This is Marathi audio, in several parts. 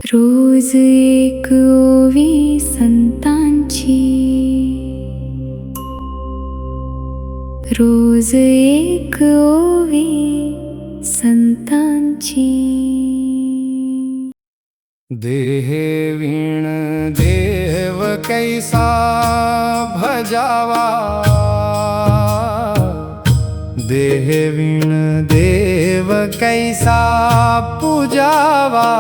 रोज एक ओवी संतांची, रोज एक ओवी संतांची। देहे वीण देव कैसा भजावा, देहे वीण देव कैसा पूजावा।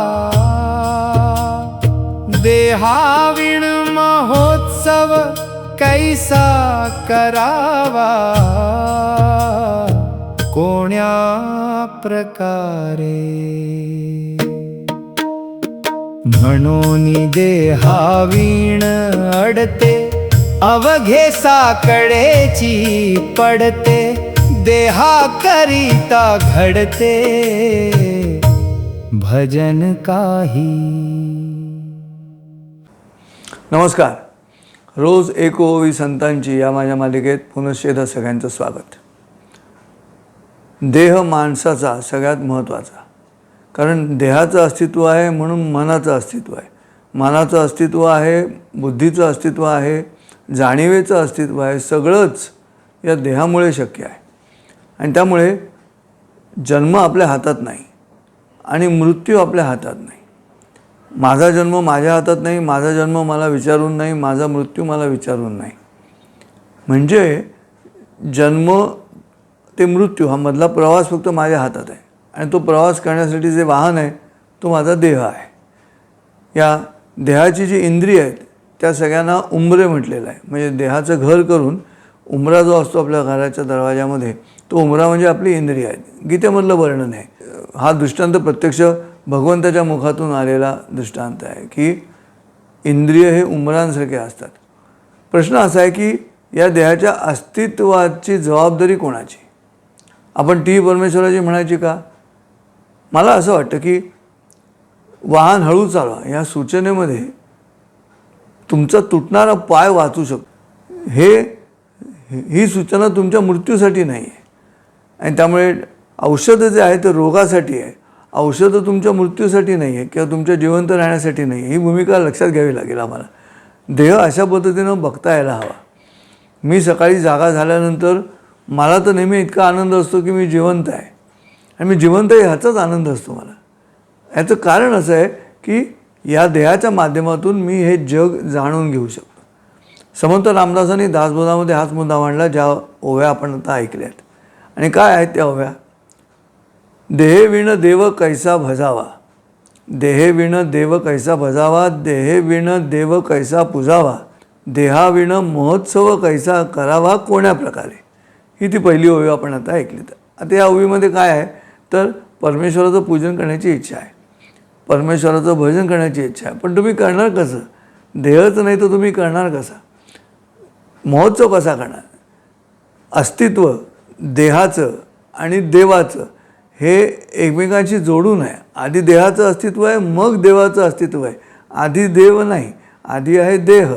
देहावीण महोत्सव कैसा करावा, कोण्या प्रकारे। म्हणून देहावीण अडते, अवघे साकडेची पडते। देहा करिता घडते भजन काही। नमस्कार. रोज एक ओवी संतांची या माझ्या मालिकेत पुनश्चेदा सगळ्यांचं स्वागत. देह माणसाचा सगळ्यात महत्त्वाचा, कारण देहाचं अस्तित्व आहे म्हणून मनाचं अस्तित्व आहे, मनाचं अस्तित्व आहे, बुद्धीचं अस्तित्व आहे, जाणीवेचं अस्तित्व आहे. सगळंच या देहामुळे शक्य आहे. आणि त्यामुळे जन्म आपल्या हातात नाही आणि मृत्यू आपल्या हातात नाही. माझा जन्म माझ्या हातात नाही, माझा जन्म मला विचारून नाही, माझा मृत्यू मला विचारून नाही. म्हणजे जन्म ते मृत्यू हा मधला प्रवास फक्त माझ्या हातात आहे. आणि तो प्रवास करण्यासाठी जे वाहन आहे तो माझा देह आहे. या देहाची जी इंद्रिय आहेत त्या सगळ्यांना उंबरे म्हटलेलं आहे. म्हणजे देहाचं घर करून उंबरा जो असतो आपल्या घराच्या दरवाजामध्ये, तो उंबरा म्हणजे आपली इंद्रिय आहेत. गीतेमधलं वर्णन आहे. हा दृष्टांत प्रत्यक्ष भगवंताच्या मुखातून आलेला दृष्टांत आहे की इंद्रिय हे उंबरांसारखे असतात. प्रश्न असा आहे की या देहाच्या अस्तित्वाची जबाबदारी कोणाची? आपण टी परमेश्वराची म्हणायची का? मला असं वाटतं की वाहन हळू चालवा ह्या सूचनेमध्ये तुमचा तुटणारा पाय वाचू शकतो. ही सूचना तुमच्या मृत्यूसाठी नाही आहे. आणि त्यामुळे औषधं जे आहे ते रोगासाठी आहे, औषधं तुमच्या मृत्यूसाठी नाही आहे किंवा तुमच्या जिवंत राहण्यासाठी नाही आहे. ही भूमिका लक्षात घ्यावी लागेल आम्हाला. देह अशा पद्धतीनं बघता यायला हवा. मी सकाळी जागा झाल्यानंतर मला तर नेहमी इतका आनंद असतो की मी जिवंत आहे आणि मी जिवंत आहे ह्याचाच आनंद असतो मला. याचं कारण असं आहे की या देहाच्या माध्यमातून मी हे जग जाणून घेऊ शकतो. समर्थ रामदासांनी दासबोधामध्ये हाच मुद्दा मांडला, ज्या ओव्या आपण आता ऐकल्यात. आणि काय आहेत त्या ओव्या? देहे विण देव कैसा भजावा, देहे विण देव कैसा भजावा, देहे विण देव कैसा पूजावा, देहाविण महोत्सव कैसा करावा, कोण्या प्रकारे. ही ती पहिली ओवी आपण आता ऐकली. आता या ओवीमध्ये काय आहे तर परमेश्वराचं पूजन करण्याची इच्छा आहे, परमेश्वराचं भजन करण्याची इच्छा आहे. पण तुम्ही करणार कसं? देहच नाही तर तुम्ही करणार कसा? महोत्सव कसा करणार? अस्तित्व देहाचं आणि देवाचं हे एकमेकांशी जोडून आहे. आधी देहाचं अस्तित्व आहे, मग देवाचं अस्तित्व आहे. आधी देव नाही, आधी आहे देह.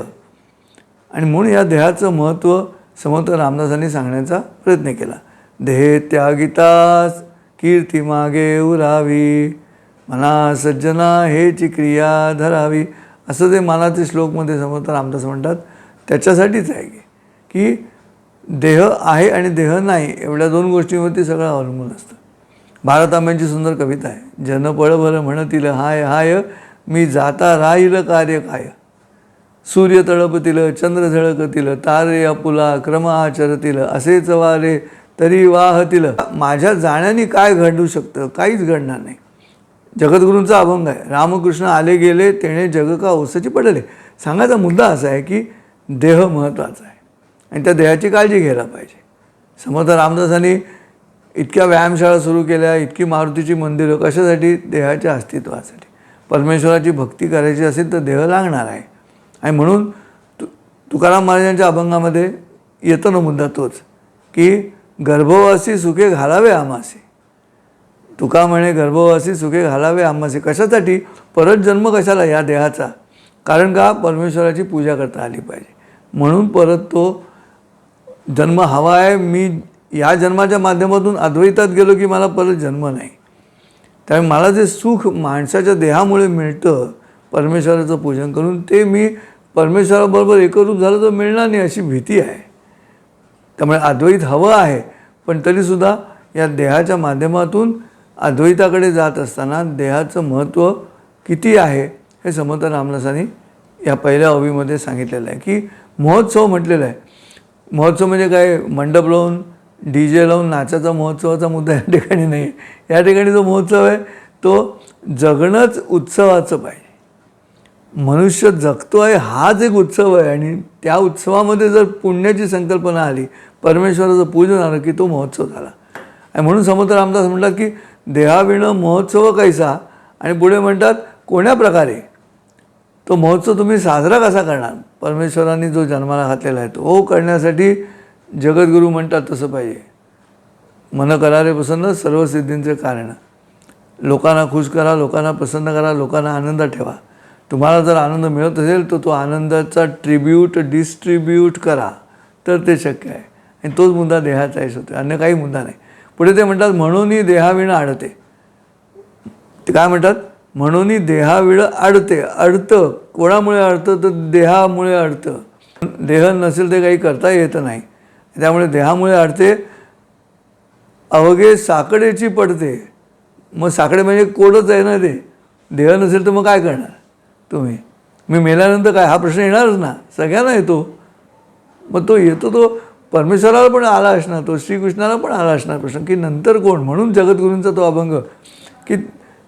आणि म्हणून या देहाचं महत्त्व समर्थ रामदासांनी सांगण्याचा प्रयत्न केला. देहे त्यागितास कीर्ती मागे उरावी, मना सज्जना हेची क्रिया धरावी. असं जे मानाचे श्लोकमध्ये समर्थ रामदास म्हणतात त्याच्यासाठीच आहे की देह आहे आणि देह नाही एवढ्या दोन गोष्टींवरती सगळं अवलंबून असतं. भारतांब्यांची सुंदर कविता आहे. जन पळभर म्हणतील हाय हाय, मी जाता राहील कार्य काय. सूर्य तळपतील, चंद्र झळकतील, तारे आपुला क्रम आचरतील, असेच वारे तरी वाहतील. माझ्या जाण्याने काय घडू शकतं? काहीच घडणार नाही. जगद्गुरूंचा अभंग आहे. रामकृष्ण आले गेले तेणे जग का ओसची पडले. सांगायचा मुद्दा असा आहे की देह महत्त्वाचा आहे आणि त्या देहाची काळजी घ्यायला पाहिजे. समर्थ रामदासांनी इतक्या व्यायामशाळा सुरू केल्या, इतकी मारुतीची मंदिरं. कशासाठी? देहाच्या अस्तित्वासाठी. परमेश्वराची भक्ती करायची असेल तर देह लागणार आहे. आणि म्हणून तुकाराम महाराजांच्या अभंगामध्ये येतो ना मुद्दा तोच की गर्भवासी सुखे घालावे आम्हासी. तुका म्हणे गर्भवासी सुखे घालावे आम्हासी. कशासाठी? परत जन्म कशाला या देहाचा? कारण का? परमेश्वराची पूजा करता आली पाहिजे म्हणून परत तो जन्म हवा आहे. मी या जन्माच्या माध्यमातून अद्वैतात गेलो की मला परत जन्म नाही. त्यामुळे मला जे सुख माणसाच्या देहामुळे मिळतं परमेश्वराचं पूजन करून ते मी परमेश्वराबरोबर एकरूप झालं तर मिळणार नाही अशी भीती आहे. त्यामुळे अद्वैत हवं आहे, पण तरीसुद्धा या देहाच्या माध्यमातून अद्वैताकडे जात असताना देहाचं महत्त्व किती आहे हे समर्थ रामदासांनी या पहिल्या ओवीमध्ये सांगितलेलं आहे. की महोत्सव म्हटलेला आहे. महोत्सव म्हणजे काय, मंडप लावून DJ लावून नाचाचा महोत्सवाचा मुद्दा या ठिकाणी नाही आहे. या ठिकाणी जो महोत्सव आहे तो जगणंच उत्सवाचं पाहिजे. मनुष्य जगतो आहे हाच एक उत्सव आहे, आणि त्या उत्सवामध्ये जर पुण्याची संकल्पना आली, परमेश्वराचं पूजन आलं की तो महोत्सव झाला. आणि म्हणून समर्थ रामदास म्हणतात की देहाविणं महोत्सव कैसा, आणि पुढे म्हणतात कोण्या प्रकारे तो महोत्सव तुम्ही साजरा कसा करणार. परमेश्वरांनी जो जन्माला घातलेला आहे तो करण्यासाठी जगद्गुरू म्हणतात तसं पाहिजे. मन करारे प्रसन्न सर्व सिद्धींचे कारण. लोकांना खुश करा, लोकांना प्रसन्न करा, लोकांना आनंदात ठेवा. तुम्हाला जर आनंद मिळत असेल तर तो आनंदाचा ट्रिब्यूट डिस्ट्रीब्यूट करा तर ते शक्य आहे. आणि तोच मुद्दा देहाचा आहे, होतो अन्य काही मुद्दा नाही. पुढे ते म्हणतात म्हणून देहाविणं आडते. ते काय म्हणतात, म्हणून देहाविणं आडते. अडतं कोणामुळे अडतं तर देहामुळे अडतं. देह नसेल ते काही करता येत नाही, त्यामुळे देहामुळे अडते. अवघे साकडेची पडते. मग साकडे म्हणजे कोडच आहे ना ते. देह नसेल तर मग काय करणार तुम्ही. मी मेल्यानंतर काय, हा प्रश्न येणारच ना, सगळ्यांना येतो. मग तो येतो तो परमेश्वराला पण आला असणार, तो श्रीकृष्णाला पण आला असणार प्रश्न की नंतर कोण. म्हणून जगद्गुरूंचा तो अभंग की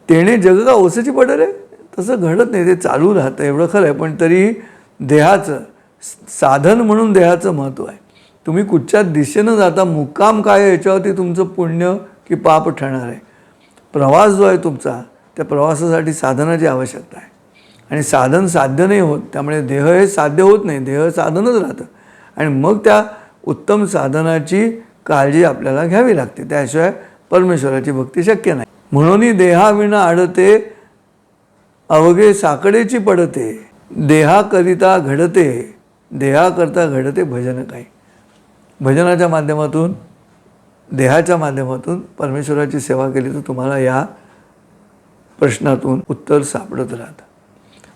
तेणे जग का ओसेची पडेल आहे, तसं घडत नाही, ते चालू राहतं एवढं खरं आहे. पण तरी देहाचं साधन म्हणून देहाचं महत्त्व आहे. तुम्ही कुठच्या दिशेनं जाता, मुक्काम काय आहे याच्यावरती तुमचं पुण्य की पाप ठरणार आहे. प्रवास जो आहे तुमचा, त्या प्रवासासाठी साधनाची आवश्यकता आहे. आणि साधन साध्य नाही होत, त्यामुळे देह हे साध्य होत नाही, देह साधनच राहतं. आणि मग त्या उत्तम साधनाची काळजी आपल्याला घ्यावी लागते, त्याशिवाय परमेश्वराची भक्ती शक्य नाही. म्हणून देहाविणं आडते अवघे साकडेची पडते. देहाकरिता घडते, देहाकरता घडते भजन काही. भजनाच्या माध्यमातून, देहाच्या माध्यमातून परमेश्वराची सेवा केली तर तुम्हाला या प्रश्नातून उत्तर सापडत राहतं.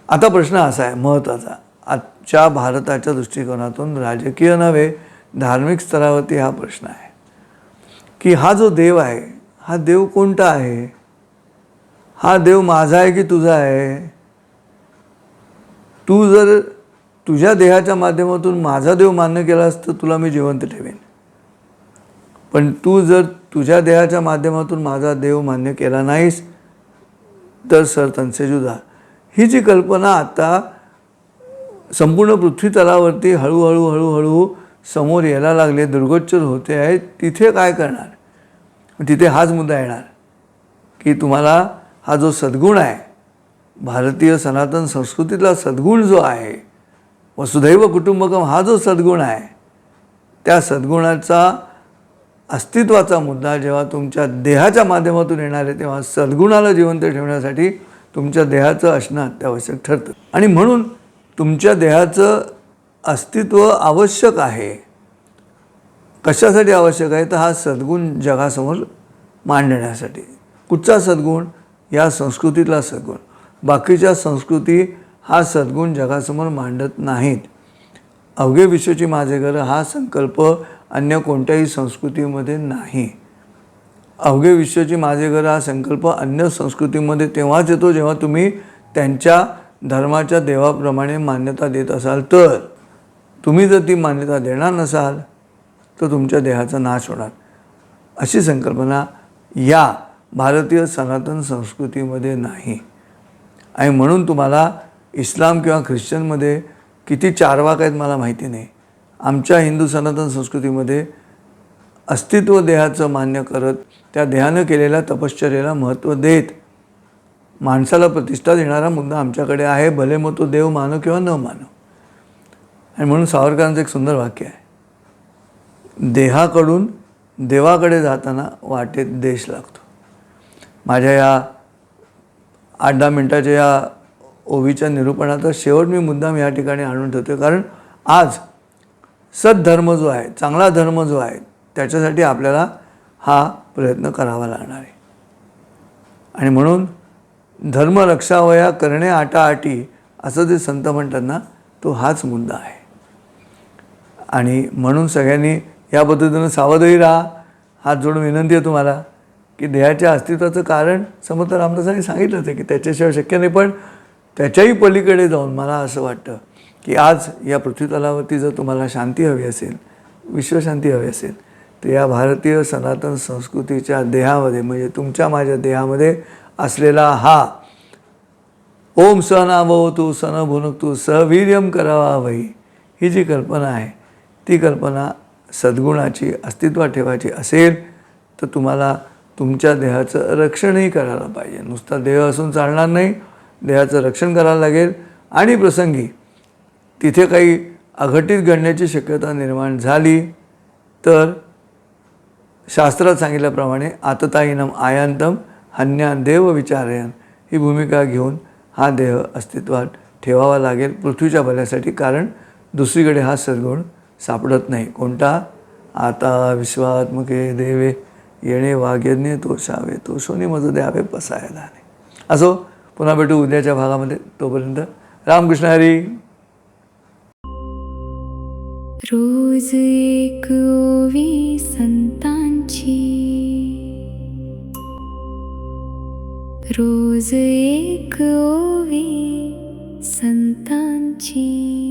आता प्रश्न असा आहे महत्त्वाचा, आजच्या भारताच्या दृष्टिकोनातून, राजकीय नव्हे धार्मिक स्तरावरती हा प्रश्न आहे की हा जो देव आहे, हा देव कोणता आहे. हा देव माझा आहे की तुझा आहे. तू जर तुझ्या देहाच्या माध्यमातून माझा देव मान्य केलास तर तुला मी जिवंत ठेवेन. पण तू जर तुझ्या देहाच्या माध्यमातून माझा देव मान्य केला नाहीस तर सर तनसे जुदा. ही जी कल्पना आता संपूर्ण पृथ्वी तलावरती हळूहळू हळूहळू समोर यायला लागले, दृढगोचर होते आहे, तिथे काय करणार. तिथे हाच मुद्दा येणार की तुम्हाला हा जो सद्गुण आहे, भारतीय सनातन संस्कृतीतला सद्गुण जो आहे, वसुधैव कुटुंबकम हा जो सद्गुण आहे, त्या सद्गुणाचा अस्तित्वाचा मुद्दा जेव्हा तुमच्या देहाच्या माध्यमातून येणार आहे, तेव्हा सद्गुणाला जिवंत ठेवण्यासाठी तुमच्या देहाचं असणं अत्यावश्यक ठरतं. आणि म्हणून तुमच्या देहाचं अस्तित्व आवश्यक आहे. कशासाठी आवश्यक आहे तर हा सद्गुण जगासमोर मांडण्यासाठी. कुठचा सद्गुण, या संस्कृतीतला सद्गुण. बाकीच्या संस्कृती हा सद्गुण जगासमोर मांडत नाहीत. अवघे विश्वची माझे घर हा संकल्प अन्य कोणत्याही संस्कृतीमध्ये नाही. अवघे विश्वची माझे घर हा संकल्प अन्य संस्कृतीमध्ये तेव्हाच येतो जेव्हा तुम्ही त्यांच्या धर्माच्या देवाप्रमाणे मान्यता देत असाल तर. तुम्ही जर ती मान्यता देणार नसाल तर तुमच्या देहाचा नाश होणार. अशी संकल्पना या भारतीय सनातन संस्कृतीमध्ये नाही. आणि म्हणून तुम्हाला इस्लाम किंवा ख्रिश्चनमध्ये किती चारवाक आहेत मला माहिती नाही. आमच्या हिंदू सनातन संस्कृतीमध्ये अस्तित्व देहाचं मान्य करत, त्या देहानं केलेल्या तपश्चर्याला महत्त्व देत माणसाला प्रतिष्ठा देणारा मुद्दा आमच्याकडे आहे, भले मग तो देव मानो किंवा न मानो. आणि म्हणून सावरकरांचं एक सुंदर वाक्य आहे, देहाकडून देवाकडे जाताना वाटेत देश लागतो. माझ्या या 8-10 मिनटाच्या या ओवीच्या निरूपणाचा शेवट मी मुद्दाम या ठिकाणी आणून ठेवतो, कारण आज सद्धर्म जो आहे, चांगला धर्म जो आहे, त्याच्यासाठी आपल्याला हा प्रयत्न करावा लागणार आहे. आणि म्हणून धर्म रक्षावया करणे आटाआटी असं जे संत म्हणतात ना, तो हाच मुद्दा आहे. आणि म्हणून सगळ्यांनी या पद्धतीनं सावधही राहा. हात जोडून विनंती आहे तुम्हाला की देहाच्या अस्तित्वाचं कारण समर्थ रामदासांनी सांगितलंच आहे की त्याच्याशिवाय शक्य नाही. पण त्याच्याही पलीकडे जाऊन मला असं वाटतं की आज या पृथ्वीतलावरती जर तुम्हाला शांती हवी असेल, विश्वशांती हवी असेल, तर या भारतीय सनातन संस्कृतीच्या देहामध्ये म्हणजे तुमच्या माझ्या देहामध्ये असलेला हा ओम सहनावतु सन भुनक्तु सहवीर्यम करावावही ही जी कल्पना आहे, ती कल्पना सद्गुणाची अस्तित्वात ठेवायची असेल तर तुम्हाला तुमच्या देहाचं रक्षणही करायला पाहिजे. नुसता देह असून चालणार नाही, देहाचं रक्षण करायला लागेल. आणि प्रसंगी तिथे काही अघटित घडण्याची शक्यता निर्माण झाली तर शास्त्रात सांगितल्याप्रमाणे आततायीनम आयांतम हन्या देव विचारयन ही भूमिका घेऊन हा देह अस्तित्वात ठेवावा लागेल पृथ्वीच्या भल्यासाठी. कारण दुसरीकडे हा सद्गुण सापडत नाही. कोणता? आता विश्वात्मके देवे येणे वाग्यज्ञ तोषावे तो शोनी मज द्यावे पसायला नाही. असो, पुन्हा भेटू उद्याच्या भागामध्ये. तोपर्यंत रामकृष्ण हरी. रोज एक ओवी संतांची, रोज एक ओवी संतांची.